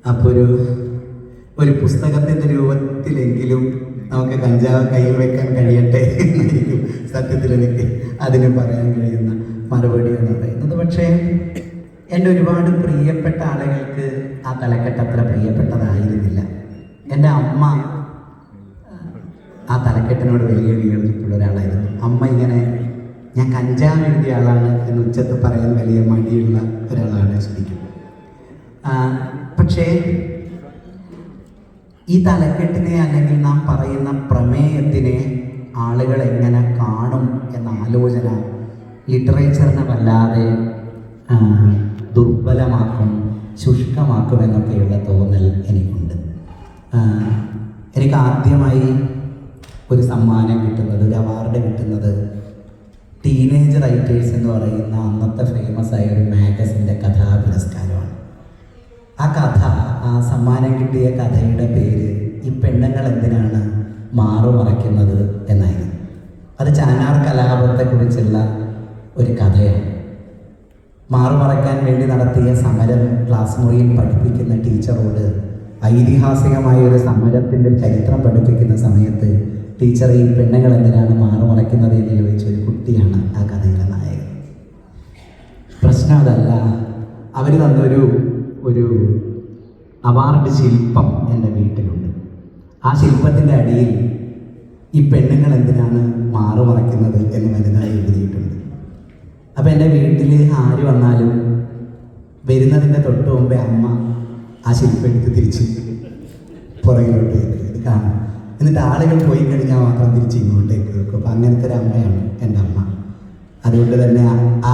അപ്പോൾ ഒരു പുസ്തകത്തിൻ്റെ രൂപത്തിലെങ്കിലും നമുക്ക് കഞ്ചാവ് കയ്യിൽ വെക്കാൻ കഴിയട്ടെ എന്നായിരിക്കും സത്യത്തിൽ എനിക്ക് അതിന് പറയാൻ കഴിയുന്ന മറുപടി എന്ന് പറയുന്നത്. പക്ഷേ എൻ്റെ ഒരുപാട് പ്രിയപ്പെട്ട ആളുകൾക്ക് ആ തലക്കെട്ട് അത്ര പ്രിയപ്പെട്ടതായിരുന്നില്ല. എൻ്റെ അമ്മ ആ തലക്കെട്ടിനോട് വലിയ വിയോജിപ്പുള്ള ഒരാളായിരുന്നു. അമ്മ ഇങ്ങനെ ഞാൻ കഞ്ചാവ് എഴുതിയ ആളാണ് എന്ന് ഉച്ചത്ത് പറയാൻ വലിയ മടിയുള്ള ഒരാളാണ് ശരിക്കും. പക്ഷേ ഈ തലക്കെട്ടിനെ അല്ലെങ്കിൽ നാം പറയുന്ന പ്രമേയത്തിനെ ആളുകൾ എങ്ങനെ കാണും എന്ന ആലോചന ലിറ്ററേച്ചറിനെ വല്ലാതെ ദുർബലമാക്കും, ശുഷ്കമാക്കും എന്നൊക്കെയുള്ള തോന്നൽ എനിക്കുണ്ട്. എനിക്ക് ആദ്യമായി ഒരു സമ്മാനം കിട്ടുന്നത്, ഒരു അവാർഡ് കിട്ടുന്നത് ടീനേജ് റൈറ്റേഴ്സ് എന്ന് പറയുന്ന അന്നത്തെ ഫേമസ് ആയ ഒരു മാഗസിൻ്റെ കഥാ പുരസ്കാരമാണ്. ആ സമ്മാനം കിട്ടിയ കഥയുടെ പേര് ഈ പെണ്ണുങ്ങൾ എന്തിനാണ് മാറുമറയ്ക്കുന്നത് എന്നായിരുന്നു. അത് ചാനാർ കലാപത്തെക്കുറിച്ചുള്ള ഒരു കഥയാണ്. മാറുമറയ്ക്കാൻ വേണ്ടി നടത്തിയ സമരം ക്ലാസ് മുറിയിൽ പഠിപ്പിക്കുന്ന ടീച്ചറോട് ഐതിഹാസികമായ ഒരു സമരത്തിൻ്റെ ചരിത്രം പഠിപ്പിക്കുന്ന സമയത്ത് ടീച്ചർ ഈ പെണ്ണുങ്ങൾ എന്തിനാണ് മാറുമറയ്ക്കുന്നത് എന്ന് ചോദിച്ച ഒരു കുട്ടിയാണ് ആ കഥയിലെ നായകൻ. പ്രശ്നം അതല്ല, അവർ തന്നൊരു അവാർഡ് ശില്പം എൻ്റെ വീട്ടിലുണ്ട്. ആ ശില്പത്തിൻ്റെ അടിയിൽ ഈ പെണ്ണുങ്ങൾ എന്തിനാണ് മാറുമറയ്ക്കുന്നത് എന്ന് വലുതായി എഴുതിയിട്ടുണ്ട്. അപ്പം എൻ്റെ വീട്ടിൽ ആര് വന്നാലും വരുന്നതിൻ്റെ തൊട്ട് മുമ്പേ അമ്മ ആ ശില്പം എടുത്ത് തിരിച്ച് പുറകിലോട്ട് ഇത് കാണും. എന്നിട്ട് ആളുകൾ പോയി കഴിഞ്ഞാൽ മാത്രം തിരിച്ച് ഇങ്ങോട്ടേക്ക് വെക്കും. അപ്പം അങ്ങനത്തെ ഒരു അമ്മയാണ് എൻ്റെ അമ്മ. അതുകൊണ്ട് തന്നെ ആ